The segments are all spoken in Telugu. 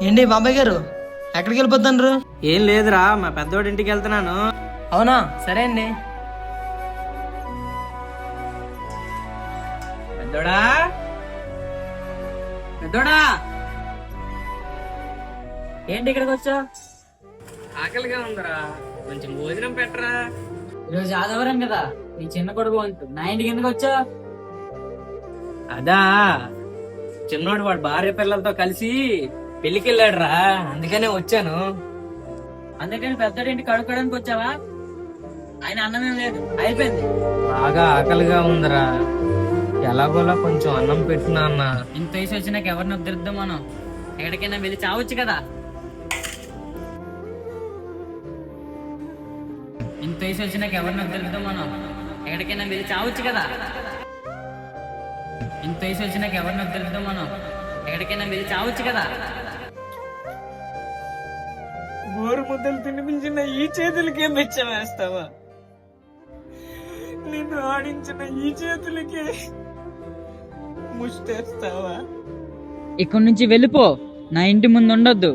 ఏంటి బాబాయ్ గారు ఎక్కడికి వెళ్ళిపోతాండ్రు? ఏం లేదురా, మా పెద్దోడి ఇంటికి వెళ్తున్నాను. అవునా, సరే అండి. పెద్దోడా పెద్దోడా, ఏంటి ఇక్కడికి వచ్చా? ఆకలిగా ఉందిరా, కొంచెం భోజనం పెట్టరా. ఈరోజు ఆదివారం కదా, నీ చిన్న కొడుకు వంతు. నా ఇంటికి ఎందుకు వచ్చా? అదా, చిన్నోడు వాడు భార్య పిల్లలతో కలిసి పెళ్లికి వెళ్ళాడు రా, అందుకనే వచ్చాను. అందుకని పెద్దోడి ఇంటికి అడుక్కోవడానికి వచ్చావా? ఆయన అన్నమేం లేదు, అయిపోయింది. బాగా ఆకలిగా ఉందిరా, ఎలాగోలా కొంచెం అన్నం పెట్టినా అన్న. ఇంత వయసు వచ్చినాక ఎవరిని ఉద్ధరిద్దాం మనం? ఎక్కడికైనా వెళ్ళి చావచ్చు కదా. ఇంత వయసు వచ్చినాక ఎవరిని ఉద్ధరిద్దాం మనం? ఎక్కడికైనా వెళ్ళి చావచ్చు కదా. ఇంత వయసు వచ్చినాక ఎవరిని ఉద్ధరిద్దాం మనం? ఎక్కడికైనా వెళ్ళి చావచ్చు కదా. గోరు ముద్దలు తినిపించిన ఈ చేతులకే మెచ్చం వేస్తావా? నిన్ను ఆడించిన ఈ చేతులకే ముష్టేస్తావా? ఇక్కడి నుంచి వెళ్ళిపో, నా ఇంటి ముందు ఉండొద్దు.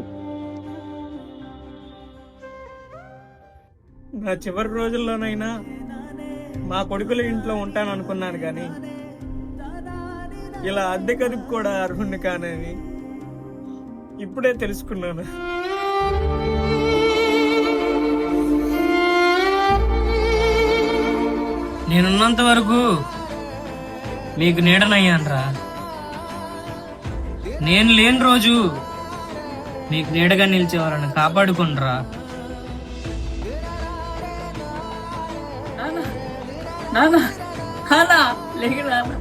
నా చివరి రోజుల్లోనైనా మా కొడుకుల ఇంట్లో ఉంటాను అనుకున్నాను కానీ ఇలా అద్దె కదుపు కూడా అర్హుణ్ణి కానని ఇప్పుడే తెలుసుకున్నాను. నేనున్నంత వరకు మీకు నీడనయ్యానరా, నేను లేని రోజు మీకు నీడగా నిలిచేవారని కాపాడుకుండ్రా. నాన్న నాన్న లేకి నాన్న.